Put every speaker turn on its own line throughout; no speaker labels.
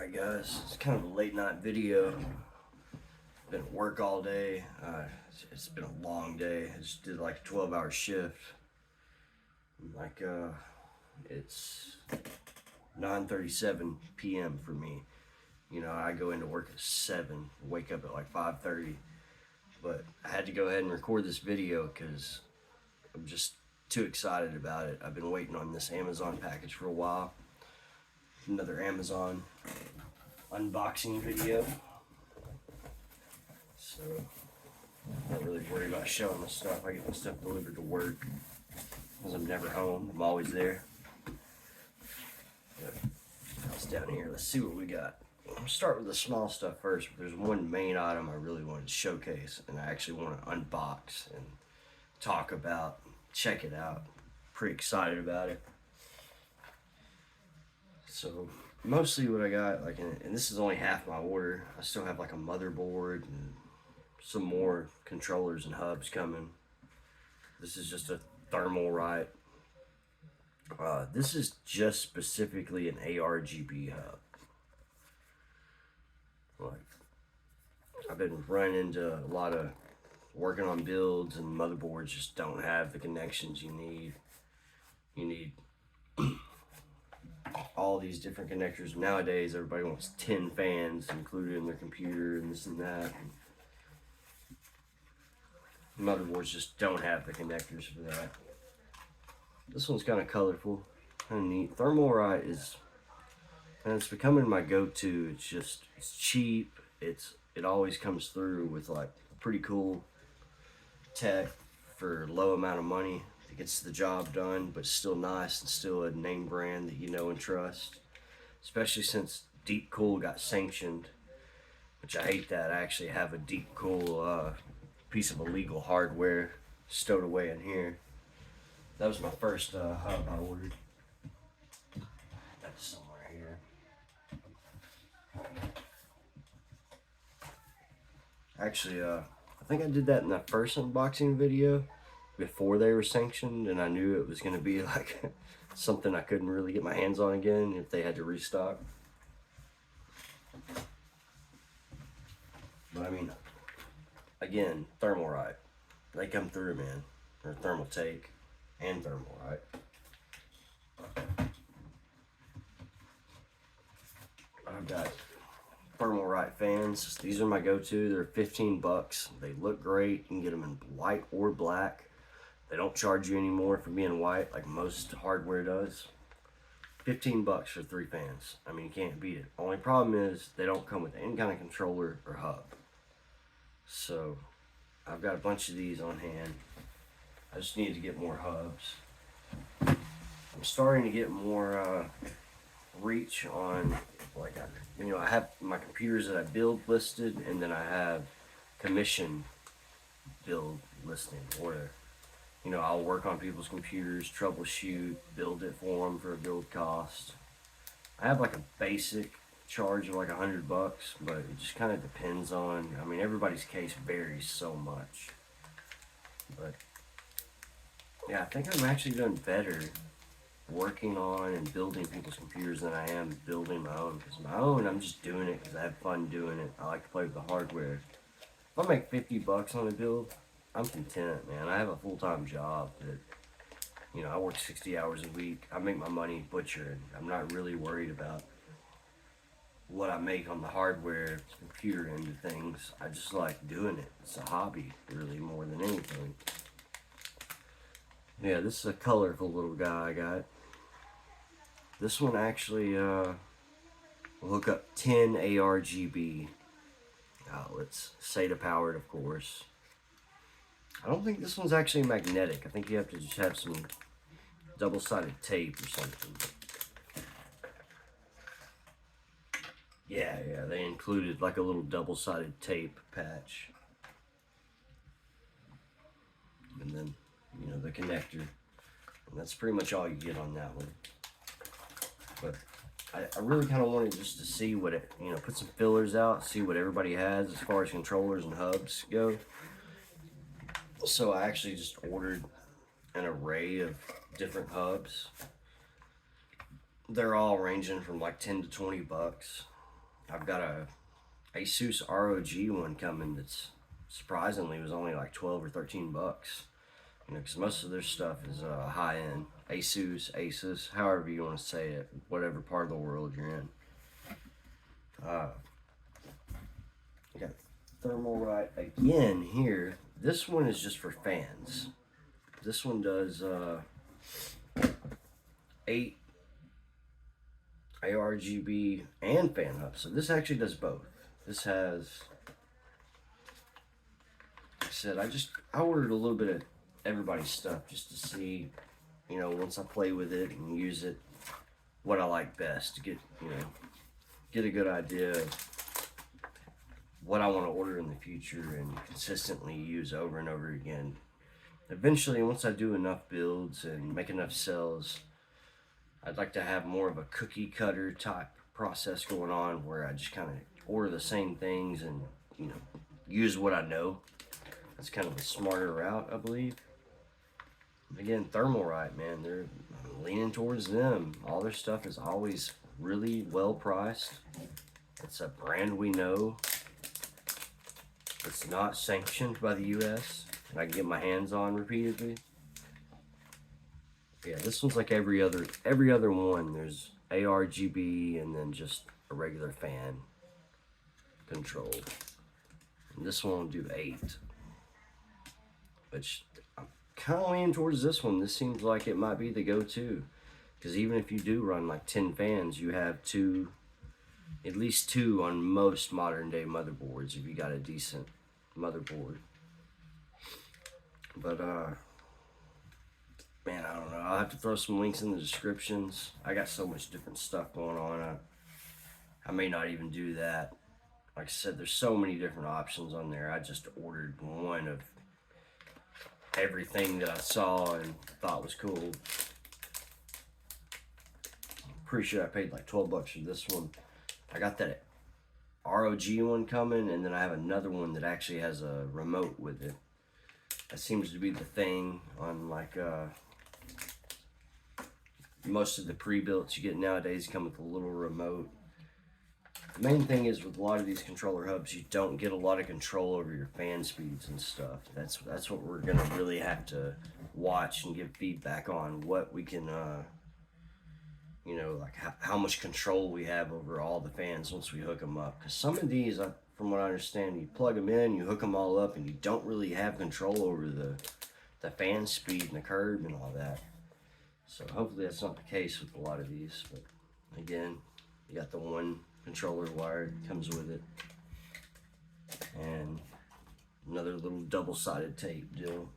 Alright guys, it's kind of a late night video. Been at work all day. It's been a long day. I just did like a 12-hour shift. It's 9:37 p.m. for me. You know, I go into work at 7, wake up at like 5:30. But I had to go ahead and record this video because I'm just too excited about it. I've been waiting on this Amazon package for a while. Another Amazon unboxing video. So, I'm not really worried about showing my stuff. I get my stuff delivered to work because I'm never home. I'm always there. But it's down here. Let's see what we got. I'll start with the small stuff first. There's one main item I really wanted to showcase, and I actually want to unbox and talk about, check it out. Pretty excited about it. So mostly what I got, and this is only half my order. I still have like a motherboard and some more controllers and hubs coming. This is just a thermal right. This is just specifically an ARGB hub. Like, I've been running into a lot of working on builds, and motherboards just don't have the connections you need. You need all these different connectors. Nowadays, everybody wants 10 fans included in their computer and this and that. And motherboards just don't have the connectors for that. This one's kind of colorful, kind of neat. Thermalright and it's becoming my go-to. It's cheap. It always comes through with like pretty cool tech for a low amount of money. It gets the job done, but still nice and still a name brand that you know and trust. Especially since Deep Cool got sanctioned, which I hate that. I actually have a Deep Cool piece of illegal hardware stowed away in here. That was my first hub I ordered. That's somewhere here. Actually, I think I did that in that first unboxing video before they were sanctioned, and I knew it was going to be like something I couldn't really get my hands on again if they had to restock. But I mean, again, Thermalright, they come through, man. Or thermal take and Thermalright. I've got Thermalright fans. These are my go-to. They're 15 bucks. They look great. You can get them in white or black. They don't charge you anymore for being white like most hardware does. 15 bucks for 3 fans. I mean, you can't beat it. Only problem is they don't come with any kind of controller or hub. So I've got a bunch of these on hand. I just need to get more hubs. I'm starting to get more reach on, I have my computers that I build listed, and then I have commission build listed, where I'll work on people's computers, troubleshoot, build it for them for a build cost. I have like a basic charge of like $100 bucks, but it just kind of depends on, everybody's case varies so much. But yeah, I think I'm actually doing better working on and building people's computers than I am building my own. Because my own, I'm just doing it because I have fun doing it. I like to play with the hardware. If I make 50 bucks on a build, I'm content, man. I have a full-time job that, I work 60 hours a week. I make my money butchering. I'm not really worried about what I make on the hardware, computer end of things. I just like doing it. It's a hobby, really, more than anything. Yeah, this is a colorful little guy I got. This one actually will hook up 10 ARGB outlets, SATA powered, of course. I don't think this one's actually magnetic. I think you have to just have some double-sided tape or something. Yeah, they included like a little double-sided tape patch. And then, the connector. And that's pretty much all you get on that one. But I really kind of wanted just to see what it, put some fillers out, see what everybody has as far as controllers and hubs go. So I actually just ordered an array of different hubs. They're all ranging from like 10 to 20 bucks. I've got a Asus ROG one coming that's surprisingly was only like 12 or 13 bucks. You know, because most of their stuff is high end. Asus, however you want to say it, whatever part of the world you're in. I got Thermalright again here. This one is just for fans. This one does 8 ARGB and fan hub. So this actually does both. This has, like I said, I ordered a little bit of everybody's stuff just to see, you know, once I play with it and use it, what I like best to get, you know, get a good idea of what I want to order in the future and consistently use over and over again. Eventually, once I do enough builds and make enough sales, I'd like to have more of a cookie cutter type process going on where I just kind of order the same things and, you know, use what I know. That's kind of a smarter route, I believe. Again, Thermalright, man, they're leaning towards them. All their stuff is always really well priced. It's a brand we know. It's not sanctioned by the US and I can get my hands on repeatedly. Yeah, this one's like every other one. There's ARGB and then just a regular fan control. And this one will do 8. Which I'm kind of leaning towards this one. This seems like it might be the go-to. Because even if you do run like 10 fans, you have at least 2 on most modern day motherboards if you got a decent motherboard. But man, I don't know. I'll have to throw some links in the descriptions. I got so much different stuff going on. I may not even do that. Like I said, there's so many different options on there. I just ordered one of everything that I saw and thought was cool. Pretty sure I paid like 12 bucks for this one. I got that ROG one coming, and then I have another one that actually has a remote with it. That seems to be the thing on like most of the pre-builts you get nowadays come with a little remote. The main thing is with a lot of these controller hubs, you don't get a lot of control over your fan speeds and stuff. That's what we're gonna really have to watch and give feedback on, what we can you know, like how much control we have over all the fans once we hook them up. Because some of these, from what I understand, you plug them in, you hook them all up, and you don't really have control over the fan speed and the curve and all that. So hopefully that's not the case with a lot of these. But again, you got the one controller wire comes with it, and another little double-sided tape deal.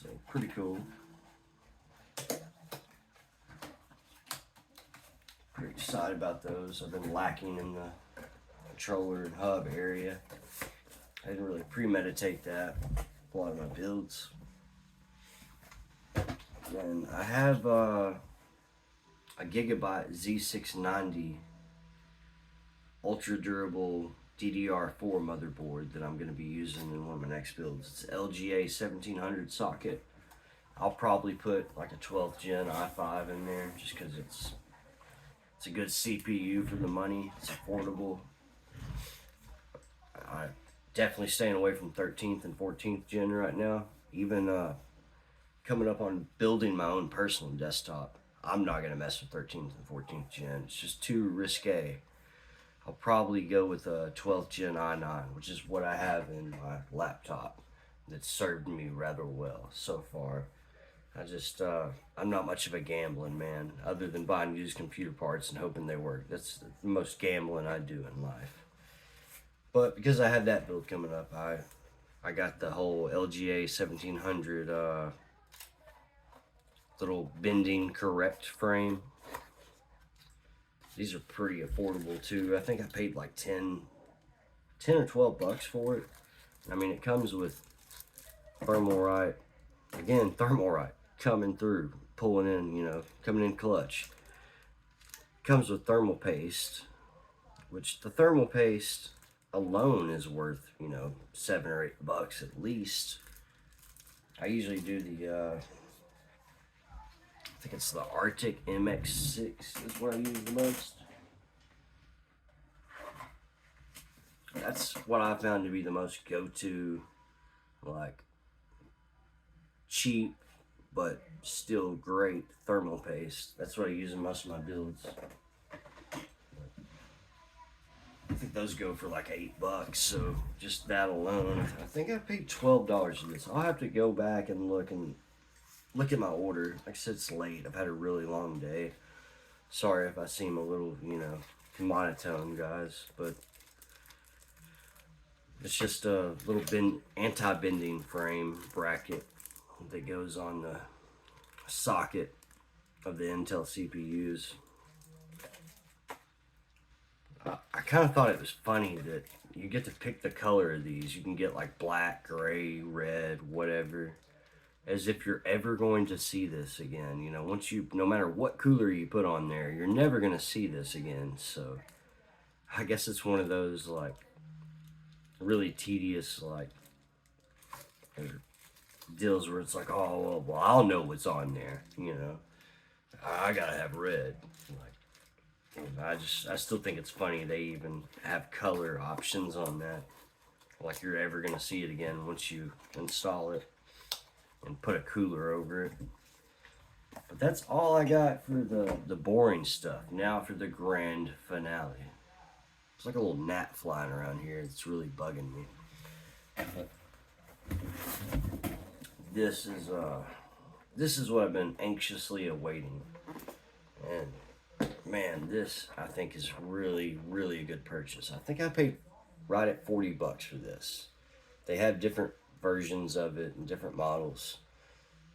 So pretty cool. Pretty excited about those. I've been lacking in the controller and hub area. I didn't really premeditate that, a lot of my builds. And I have a Gigabyte Z690 ultra durable DDR4 motherboard that I'm going to be using in one of my next builds. It's LGA 1700 socket. I'll probably put like a 12th gen i5 in there just because it's a good CPU for the money. It's affordable. I'm definitely staying away from 13th and 14th gen right now. Even coming up on building my own personal desktop, I'm not going to mess with 13th and 14th gen. It's just too risque. I'll probably go with a 12th gen i9, which is what I have in my laptop that's served me rather well so far. I'm not much of a gambling man, other than buying used computer parts and hoping they work. That's the most gambling I do in life. But because I had that build coming up, I got the whole LGA 1700 little bending correct frame. These are pretty affordable too. I think I paid like 10 or 12 bucks for it. I mean, it comes with Thermalright. Again, Thermalright coming through, pulling in, you know, coming in clutch. Comes with thermal paste, which the thermal paste alone is worth, you know, 7 or 8 bucks at least. I usually do the think it's the Arctic MX6 is what I use the most. That's what I found to be the most go-to, like, cheap but still great thermal paste. That's what I use in most of my builds. I think those go for like $8, so just that alone. I think I paid $12 for this. I'll have to go back and look at my order. Like I said, it's late. I've had a really long day. Sorry if I seem a little, monotone, guys, but it's just a little anti-bending frame bracket that goes on the socket of the Intel CPUs. I kind of thought it was funny that you get to pick the color of these. You can get like black, gray, red, whatever, as if you're ever going to see this again. No matter what cooler you put on there, you're never going to see this again. So I guess it's one of those like really tedious like deals where it's like, oh well, I'll know what's on there. I gotta have red. Like, I still think it's funny they even have color options on that. Like you're ever gonna see it again once you install it and put a cooler over it. But that's all I got for the boring stuff. Now for the grand finale. It's like a little gnat flying around here. It's really bugging me. This is what I've been anxiously awaiting. And man, this I think is really, really a good purchase. I think I paid right at $40 for this. They have different versions of it and different models.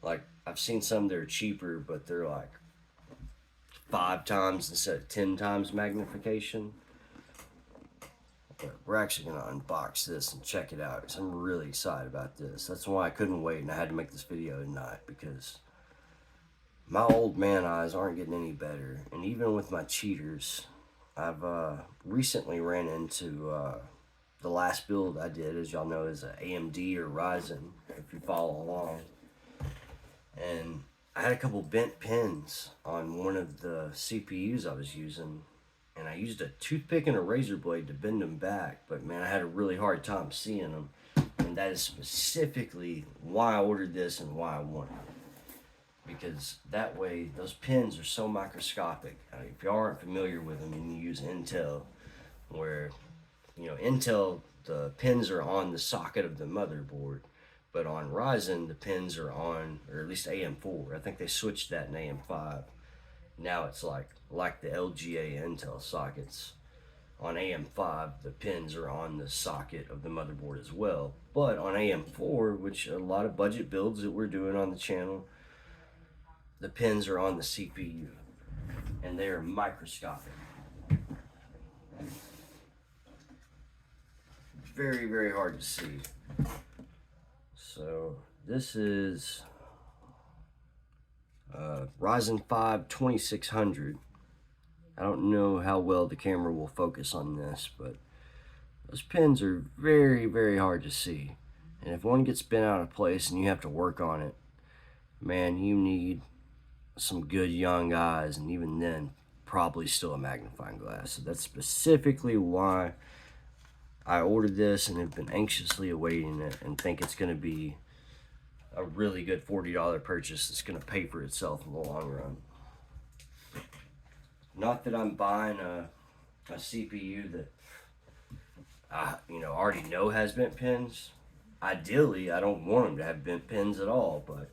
Like I've seen some that are cheaper, but they're like 5 times instead of 10 times magnification. But we're actually gonna unbox this and check it out because I'm really excited about this. That's why I couldn't wait and I had to make this video tonight, because my old man eyes aren't getting any better. And even with my cheaters, I've recently ran into the last build I did, as y'all know, is an AMD or Ryzen, if you follow along. And I had a couple bent pins on one of the CPUs I was using, and I used a toothpick and a razor blade to bend them back, but man, I had a really hard time seeing them. And that is specifically why I ordered this and why I wanted it. Because that way, those pins are so microscopic. If you aren't familiar with them and you use Intel, where, Intel, the pins are on the socket of the motherboard, but on Ryzen, the pins are on, or at least AM4. I think they switched that in AM5. Now it's like the LGA Intel sockets. On AM5, the pins are on the socket of the motherboard as well. But on AM4, which a lot of budget builds that we're doing on the channel, the pins are on the CPU, and they are microscopic. Very, very hard to see. So this is Ryzen 5 2600. I don't know how well the camera will focus on this, but those pins are very, very hard to see. And if one gets bent out of place and you have to work on it, man, you need some good young eyes, and even then, probably still a magnifying glass. So that's specifically why I ordered this and have been anxiously awaiting it, and think it's going to be a really good $40 purchase that's going to pay for itself in the long run. Not that I'm buying a CPU that I already know has bent pins. Ideally, I don't want them to have bent pins at all, but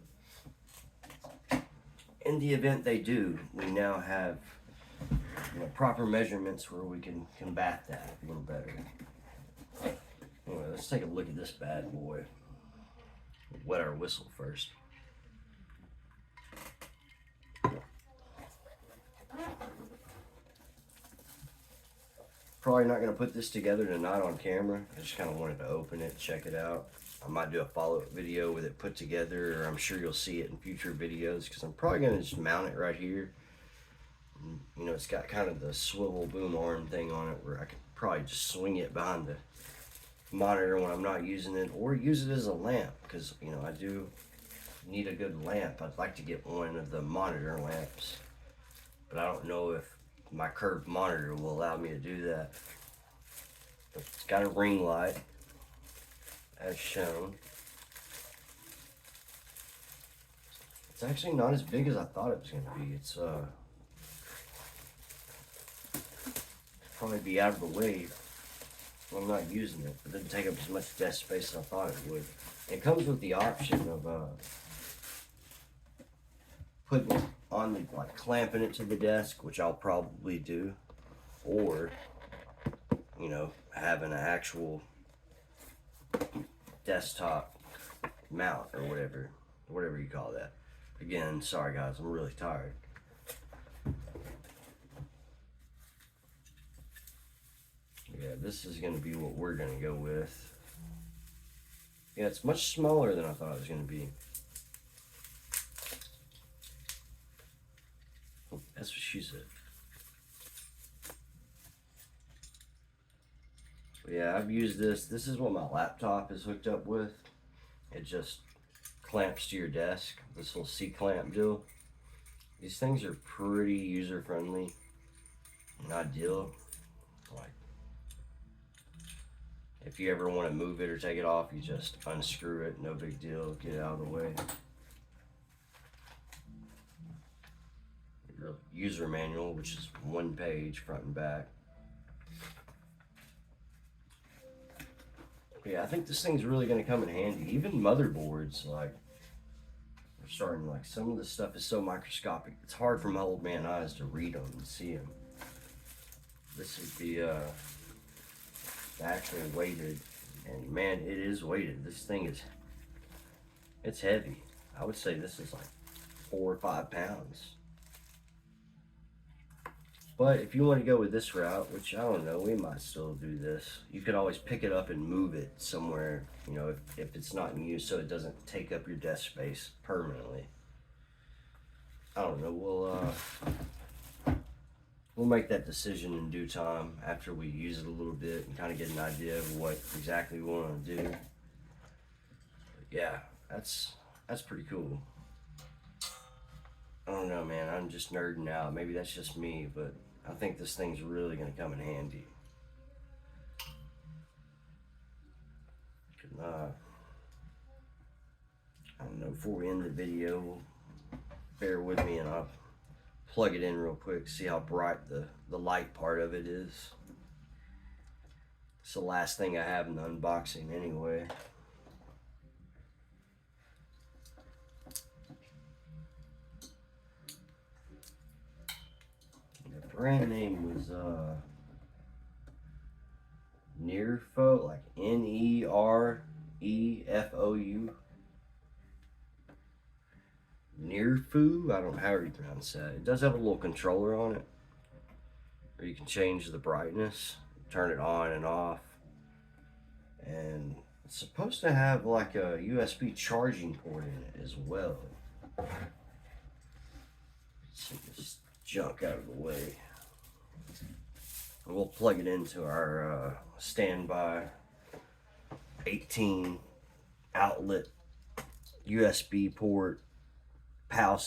in the event they do, we now have proper measurements where we can combat that a little better. Anyway, let's take a look at this bad boy. Wet our whistle first. Probably not going to put this together tonight on camera. I just kind of wanted to open it, check it out. I might do a follow-up video with it put together, or I'm sure you'll see it in future videos, because I'm probably going to just mount it right here. It's got kind of the swivel boom arm thing on it, where I could probably just swing it behind the monitor when I'm not using it, or use it as a lamp, because I do need a good lamp. I'd like to get one of the monitor lamps, but I don't know if my curved monitor will allow me to do that. But it's got a ring light, as shown. It's actually not as big as I thought it was going to be. It's probably be out of the way when I'm not using it. It doesn't take up as much desk space as I thought it would. It comes with the option of putting on the, like, clamping it to the desk, which I'll probably do, or, you know, having an actual desktop mount or whatever you call that. Again, sorry guys, I'm really tired. Yeah, this is going to be what we're going to go with. Yeah, it's much smaller than I thought it was going to be. That's what she said. But yeah, I've used this. This is what my laptop is hooked up with. It just clamps to your desk. This little C-clamp deal. These things are pretty user-friendly and ideal. Like, if you ever want to move it or take it off, you just unscrew it. No big deal. Get it out of the way. Your user manual, which is one page, front and back. Yeah, I think this thing's really going to come in handy. Even motherboards, like, we're starting, like, some of the stuff is so microscopic. It's hard for my old man eyes to read them and see them. This is the actually weighted, and man, it is weighted. This thing is, it's heavy. I would say this is like 4 or 5 pounds. But if you want to go with this route, which I don't know, we might still do this. You could always pick it up and move it somewhere, you know, if it's not in use, so it doesn't take up your desk space permanently. I don't know, we'll make that decision in due time after we use it a little bit and kind of get an idea of what exactly we want to do. But yeah, that's pretty cool. I don't know, man, I'm just nerding out. Maybe that's just me, but I think this thing's really going to come in handy. I don't know, before we end the video, bear with me and I'll plug it in real quick, see how bright the light part of it is. It's the last thing I have in the unboxing anyway. The brand name was Nerfou, like Nerefou. Nerfou, I don't know how you pronounce that. It does have a little controller on it, where you can change the brightness, turn it on and off, and it's supposed to have like a USB charging port in it as well. Let's get this junk out of the way. And we'll plug it into our standby 18 outlet USB port power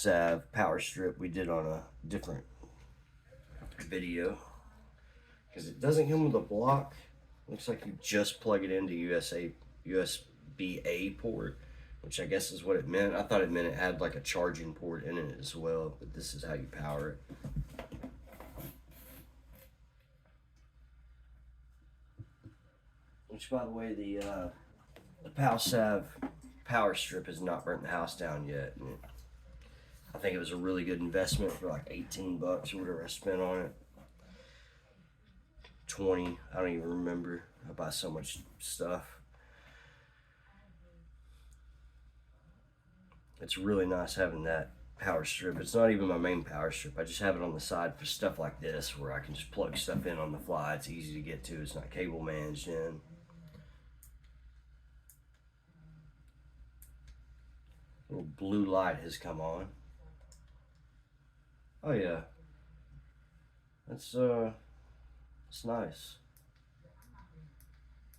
strip we did on a different video, because it doesn't come with a block. Looks like you just plug it into USB-A port, which I guess is what it meant. I thought it meant it had like a charging port in it as well, but this is how you power it. Which, by the way, the PalSav power strip has not burnt the house down yet. And I think it was a really good investment for like 18 bucks or whatever I spent on it. 20, I don't even remember. I buy so much stuff. It's really nice having that power strip. It's not even my main power strip. I just have it on the side for stuff like this, where I can just plug stuff in on the fly. It's easy to get to. It's not cable managed in. Little blue light has come on. Oh yeah, it's nice.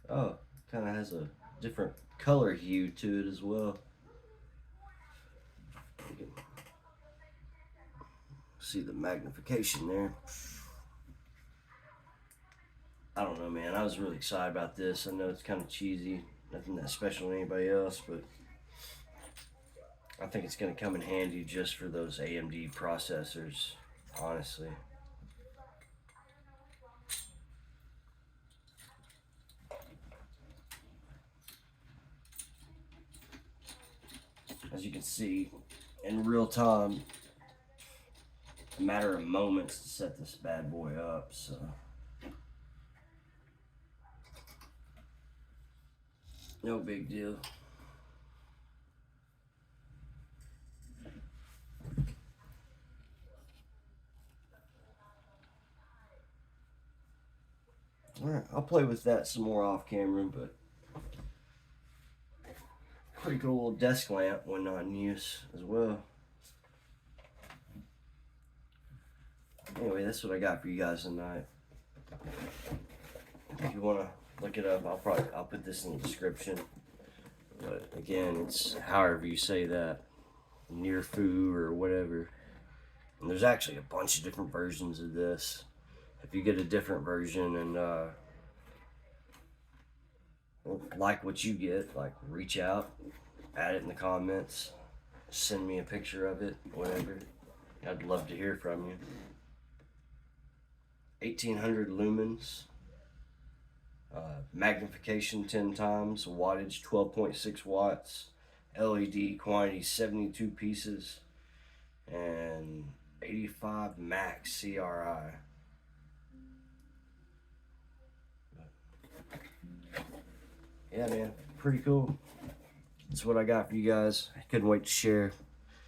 Oh, kind of has a different color hue to it as well. See the magnification there. I don't know, man. I was really excited about this. I know it's kind of cheesy, nothing that special to anybody else, but I think it's going to come in handy just for those AMD processors, honestly. As you can see, in real time, a matter of moments to set this bad boy up, so no big deal. Alright, I'll play with that some more off camera, but pretty cool little desk lamp when not in use as well. Anyway, that's what I got for you guys tonight. If you want to look it up, I'll put this in the description. But again, it's however you say that, near foo or whatever. And there's actually a bunch of different versions of this. If you get a different version and like what you get, like reach out, add it in the comments, send me a picture of it, whatever. I'd love to hear from you. 1800 lumens, magnification 10 times, wattage 12.6 watts, LED quantity 72 pieces, and 85 max CRI. Yeah, man, pretty cool. That's what I got for you guys. I couldn't wait to share.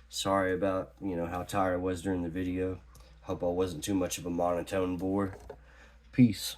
Sorry about, how tired I was during the video. Hope I wasn't too much of a monotone bore. Peace.